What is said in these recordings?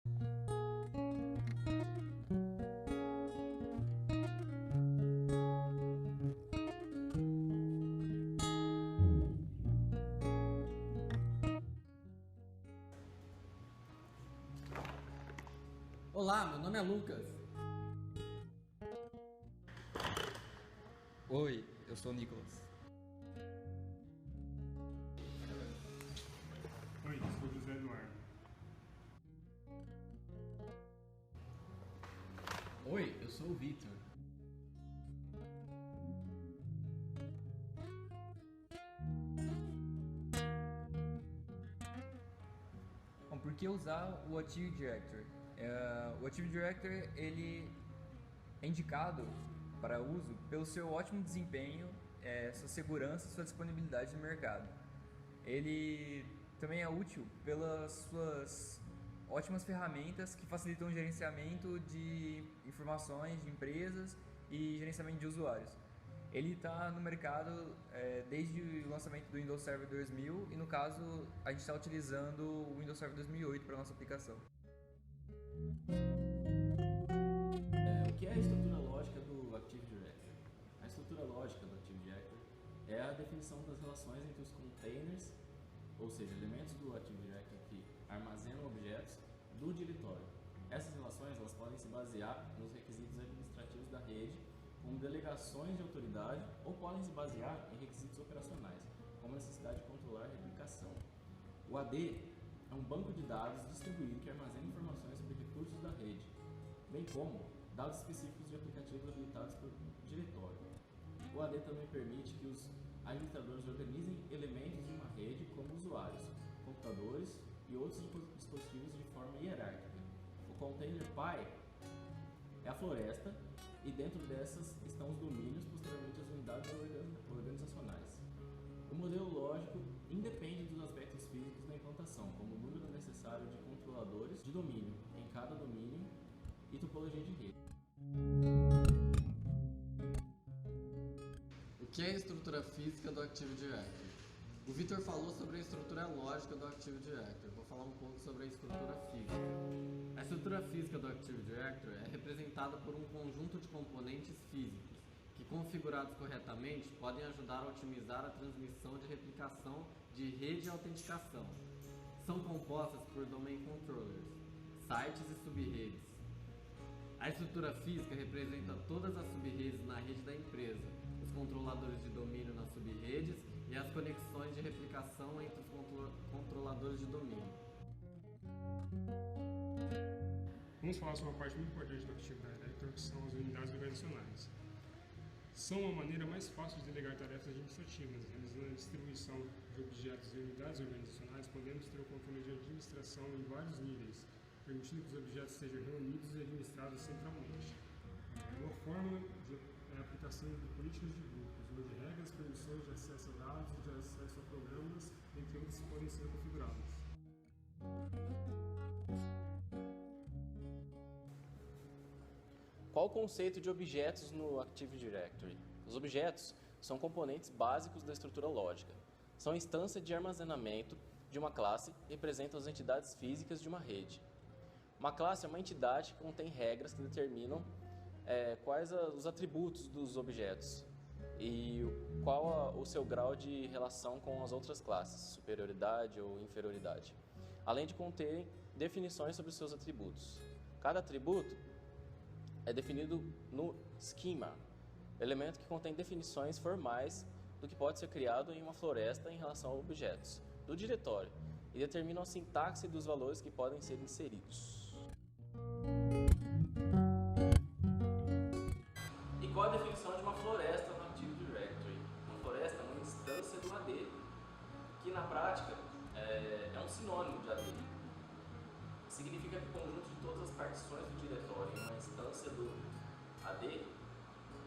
Olá, meu nome é Lucas. Oi, eu sou o Nicolas. Oi, eu sou o José Eduardo. Oi, eu sou o Victor. Bom, por que usar o Active Directory? O Active Directory ele é indicado para uso pelo seu ótimo desempenho, sua segurança e sua disponibilidade no mercado. Ele também é útil pelas suas ótimas ferramentas que facilitam o gerenciamento de informações de empresas e gerenciamento de usuários. Ele está no mercado desde o lançamento do Windows Server 2000 e, no caso, a gente está utilizando o Windows Server 2008 para a nossa aplicação. O que é a estrutura lógica do Active Directory? A estrutura lógica do Active Directory é a definição das relações entre os containers, ou seja, elementos do Active Directory que armazenam objetos do diretório. Essas relações elas podem se basear nos requisitos administrativos da rede, como delegações de autoridade, ou podem se basear em requisitos operacionais, como a necessidade de controlar a replicação. O AD é um banco de dados distribuído que armazena informações sobre recursos da rede, bem como dados específicos de aplicativos habilitados por diretório. O AD também permite que os administradores organizem elementos de uma rede como usuários, computadores e outros dispositivos de forma hierárquica. O container Pi é a floresta e dentro dessas estão os domínios, posteriormente as unidades organizacionais. O modelo lógico independe dos aspectos físicos da implantação, como o número necessário de controladores de domínio em cada domínio e topologia de rede. O que é a estrutura física do Active Directory? O Victor falou sobre a estrutura lógica do Active Directory. Vou falar um pouco sobre a estrutura física. A estrutura física do Active Directory é representada por um conjunto de componentes físicos que, configurados corretamente, podem ajudar a otimizar a transmissão de replicação de rede e autenticação. São compostas por domain controllers, sites e subredes. A estrutura física representa todas as subredes na rede da empresa, os controladores de domínio nas subredes e as conexões de replicação entre os controladores de domínio. Vamos falar sobre uma parte muito importante do Active Directory, que são as unidades organizacionais. São uma maneira mais fácil de delegar tarefas administrativas. Realizando a distribuição de objetos e unidades organizacionais, podemos ter o controle de administração em vários níveis, permitindo que os objetos sejam reunidos e administrados centralmente. Uma forma de aplicação de políticas de grupos, onde regras, permissões de acesso a dados e de acesso a programas, entre outros, podem ser configuradas. Qual o conceito de objetos no Active Directory? Os objetos são componentes básicos da estrutura lógica. São instâncias de armazenamento de uma classe e representam as entidades físicas de uma rede. Uma classe é uma entidade que contém regras que determinam quais os atributos dos objetos e qual o seu grau de relação com as outras classes, superioridade ou inferioridade, além de conterem definições sobre os seus atributos. Cada atributo é definido no schema, elemento que contém definições formais do que pode ser criado em uma floresta em relação a objetos do diretório e determinam a sintaxe dos valores que podem ser inseridos. E qual a definição de uma floresta no Active Directory? Uma floresta é uma instância do AD, que na prática é um sinônimo de AD. Significa que o conjunto de todas as partições do diretório em uma instância do AD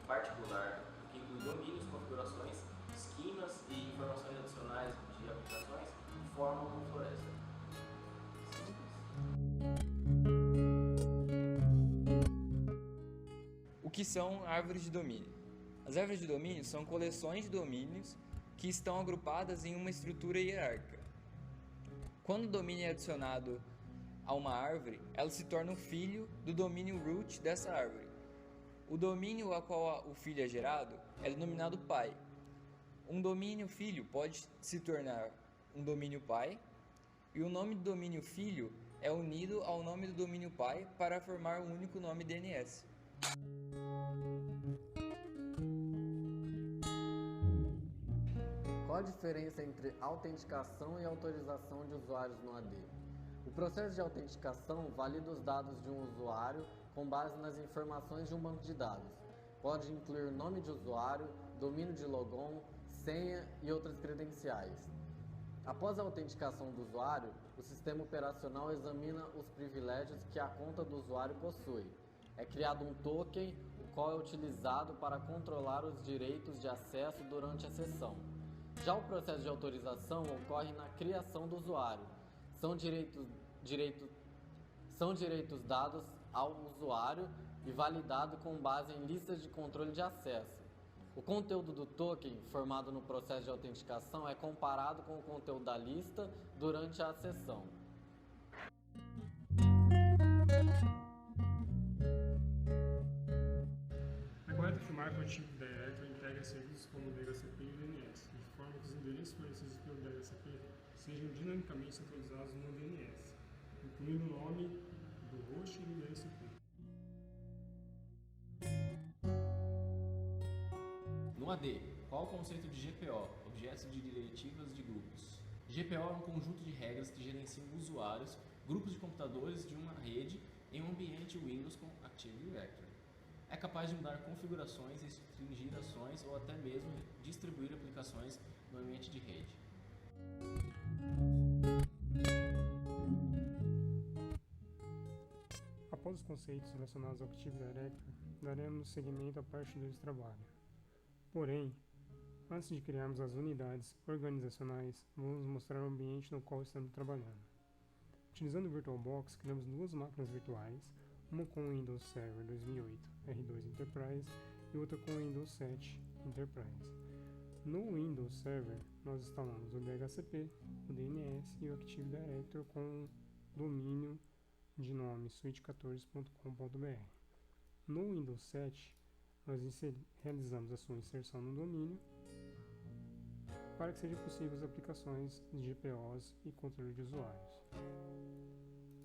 particular, que inclui domínios, configurações, esquemas e informações adicionais de aplicações, formam uma floresta. O que são árvores de domínio? As árvores de domínio são coleções de domínios que estão agrupadas em uma estrutura hierárquica. Quando o domínio é adicionado a uma árvore, ela se torna um filho do domínio root dessa árvore. O domínio a qual o filho é gerado é denominado pai. Um domínio filho pode se tornar um domínio pai, e o nome do domínio filho é unido ao nome do domínio pai para formar um único nome DNS. Qual a diferença entre autenticação e autorização de usuários no AD? O processo de autenticação valida os dados de um usuário com base nas informações de um banco de dados. Pode incluir nome de usuário, domínio de logon, senha e outras credenciais. Após a autenticação do usuário, o sistema operacional examina os privilégios que a conta do usuário possui. É criado um token, o qual é utilizado para controlar os direitos de acesso durante a sessão. Já o processo de autorização ocorre na criação do usuário. São direitos dados ao usuário e validado com base em listas de controle de acesso. O conteúdo do token formado no processo de autenticação é comparado com o conteúdo da lista durante a sessão. É correto afirmar que o Active Directory integra serviços como o DHCP e o DNS, de forma que os endereços fornecidos pelo DHCP sejam dinamicamente centralizados no DNS, incluindo o nome do host e do DHCP. No AD, qual o conceito de GPO, Objetos de Diretivas de Grupos? GPO é um conjunto de regras que gerenciam usuários, grupos de computadores de uma rede em um ambiente Windows com Active Directory. É capaz de mudar configurações, restringir ações ou até mesmo distribuir aplicações no ambiente de rede. Após os conceitos relacionados ao Active Directory, daremos seguimento à parte 2 do trabalho. Porém, antes de criarmos as unidades organizacionais, vamos mostrar o ambiente no qual estamos trabalhando. Utilizando o VirtualBox, criamos duas máquinas virtuais, uma com o Windows Server 2008 R2 Enterprise e outra com o Windows 7 Enterprise. No Windows Server, nós instalamos o DHCP, o DNS e o Active Directory com o domínio de nome suite14.com.br. No Windows 7, nós realizamos a sua inserção no domínio para que sejam possíveis as aplicações de GPOs e controle de usuários.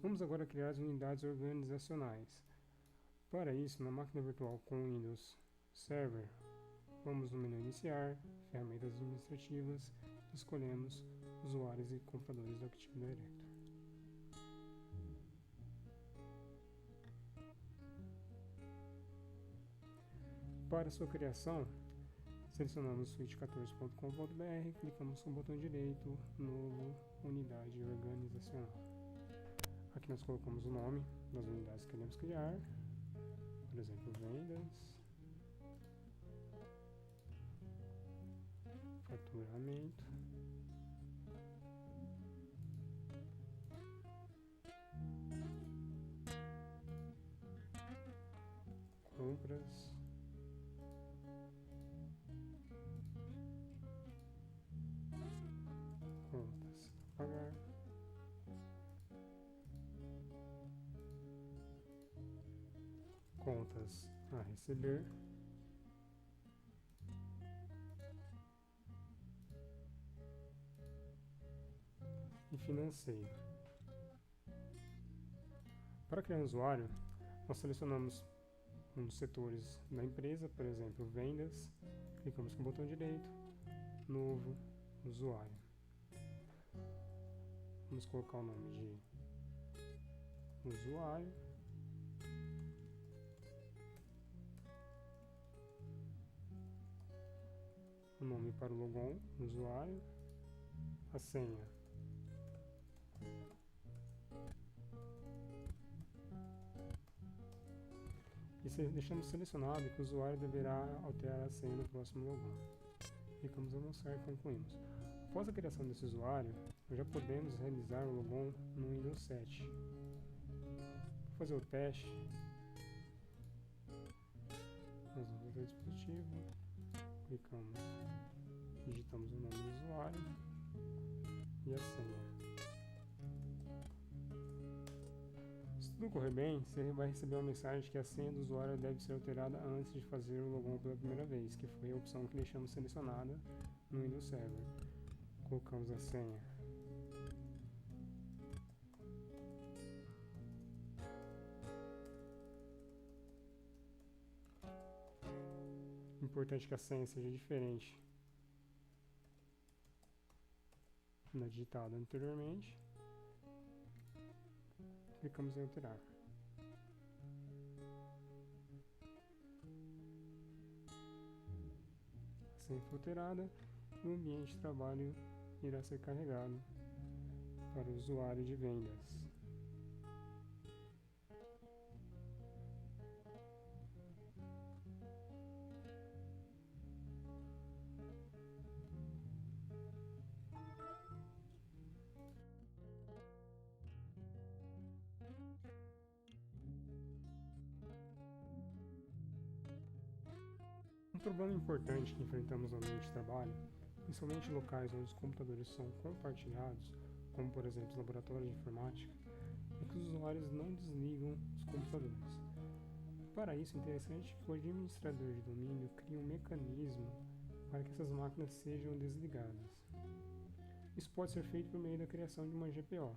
Vamos agora criar as unidades organizacionais. Para isso, na máquina virtual com Windows Server, vamos no menu Iniciar, Ferramentas Administrativas, e escolhemos Usuários e Computadores do Active Directory. Para sua criação, selecionamos suite14.com.br, clicamos com o botão direito, Novo, Unidade Organizacional. Aqui nós colocamos o nome das unidades que queremos criar, por exemplo, vendas, faturamento, compras, contas a pagar, contas a receber, e financeiro. Para criar um usuário, nós selecionamos um dos setores da empresa, por exemplo, vendas, clicamos com o botão direito, novo, usuário. Vamos colocar o nome de usuário, o nome para o logon, usuário, a senha, e deixamos selecionado que o usuário deverá alterar a senha no próximo logon. Clicamos em avançar e concluímos. Após a criação desse usuário, nós já podemos realizar o logon no Windows 7. Para fazer o teste, nós vamos ao dispositivo, clicamos, digitamos o nome do usuário e a senha. tudo correr bem, você vai receber uma mensagem que a senha do usuário deve ser alterada antes de fazer o logon pela primeira vez, que foi a opção que deixamos selecionada no Windows Server. Colocamos a senha. Importante que a senha seja diferente da digitada anteriormente. Clicamos em alterar. A senha foi alterada e o ambiente de trabalho irá ser carregado para o usuário de vendas. Um problema importante que enfrentamos no ambiente de trabalho, principalmente em locais onde os computadores são compartilhados, como por exemplo os laboratórios de informática, é que os usuários não desligam os computadores. Para isso, é interessante que o administrador de domínio crie um mecanismo para que essas máquinas sejam desligadas. Isso pode ser feito por meio da criação de uma GPO.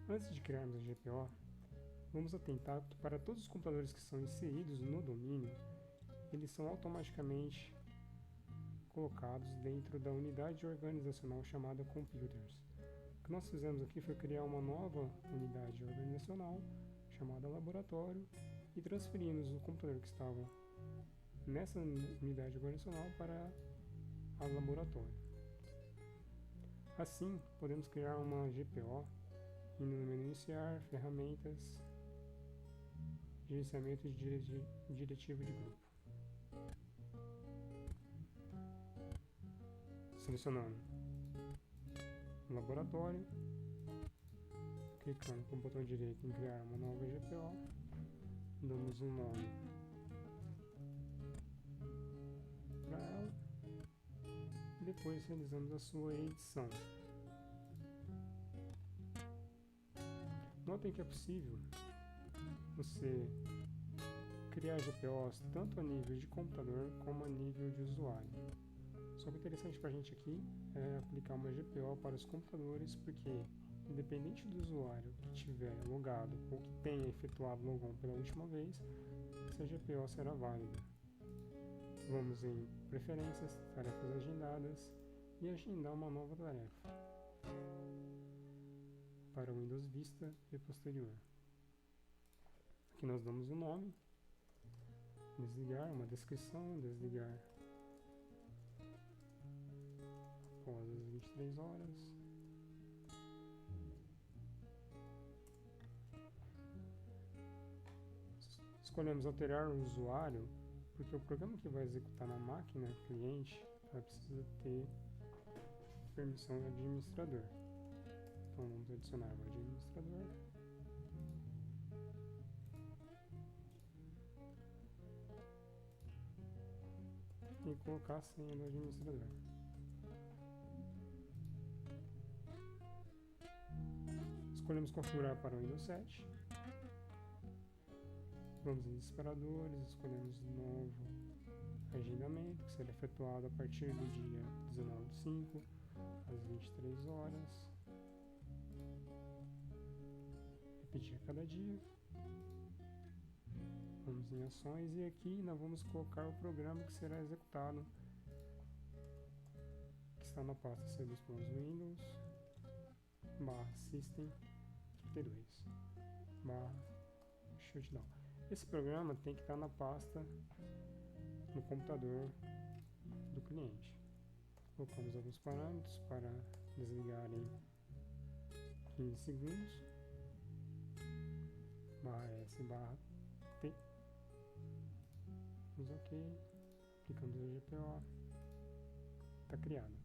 Antes de criarmos a GPO, vamos atentar que para todos os computadores que são inseridos no domínio, eles são automaticamente colocados dentro da unidade organizacional chamada Computers. O que nós fizemos aqui foi criar uma nova unidade organizacional chamada Laboratório e transferimos o computador que estava nessa unidade organizacional para a Laboratório. Assim, podemos criar uma GPO indo no menu Iniciar, Ferramentas, Gerenciamento de Diretivo de Grupo. Selecionando o laboratório, clicando com o botão direito em criar uma nova GPO, damos um nome para ela e depois realizamos a sua edição. Notem que é possível você criar GPOs tanto a nível de computador como a nível de usuário. Só que o interessante para a gente aqui é aplicar uma GPO para os computadores, porque independente do usuário que tiver logado ou que tenha efetuado o logon pela última vez, essa GPO será válida. Vamos em Preferências, Tarefas Agendadas e agendar uma nova tarefa para o Windows Vista e posterior. Aqui nós damos o nome, desligar, uma descrição, desligar após as 23 horas. Escolhemos alterar o usuário, porque o programa que vai executar na máquina cliente vai precisar ter permissão do administrador. Então vamos adicionar o administrador. E colocar a senha do administrador. Escolhemos configurar para o Windows 7. Vamos em disparadores, escolhemos novo agendamento, que será efetuado a partir do dia 19/5, às 23 horas. Repetir a cada dia. Vamos em ações e aqui nós vamos colocar o programa que será executado, que está na pasta Serviços Windows /System 32 /Shutdown. Esse programa tem que estar na pasta no computador do cliente. Colocamos alguns parâmetros para desligar em 15 segundos. /S/T. Damos OK. Clicamos no GPO. Está criado.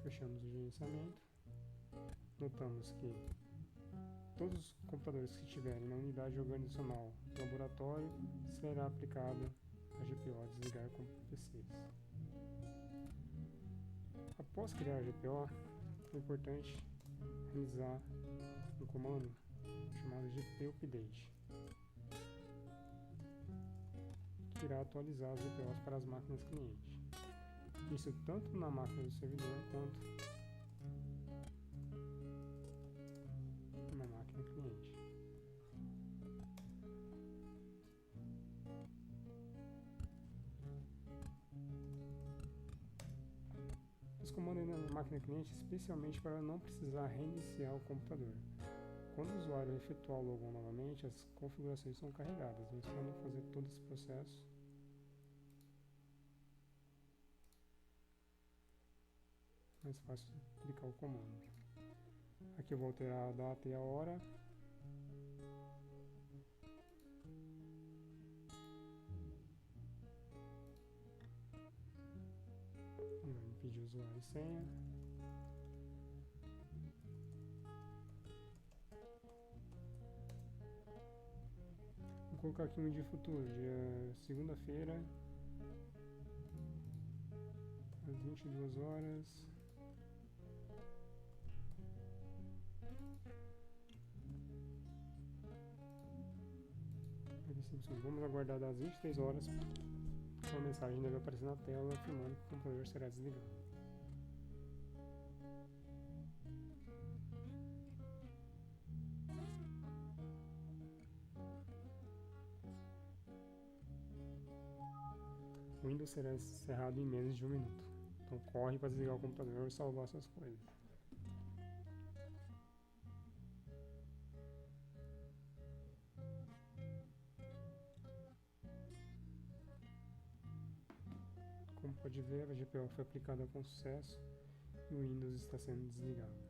Fechamos o gerenciamento. Notamos que todos os computadores que estiverem na unidade organizacional do laboratório será aplicada a GPO desligar com PCs. Após criar a GPO, é importante realizar um comando chamado GPU Update, que irá atualizar os GPUs para as máquinas cliente. Isso tanto na máquina do servidor quanto na máquina cliente. Os comandos na máquina cliente especialmente para não precisar reiniciar o computador. Quando o usuário efetuar o logon novamente, as configurações são carregadas, mas para não fazer todo esse processo, é mais fácil clicar o comando. Aqui eu vou alterar a data e a hora. Vai me pedir usuário e senha. Vou colocar aqui um dia futuro, dia segunda-feira, às 22 horas. Vamos aguardar das 23 horas. Uma mensagem deve aparecer na tela afirmando que o computador será desligado. O Windows será encerrado em menos de 1 minuto. Então corre para desligar o computador e salvar suas coisas. Como pode ver, a GPU foi aplicada com sucesso e o Windows está sendo desligado.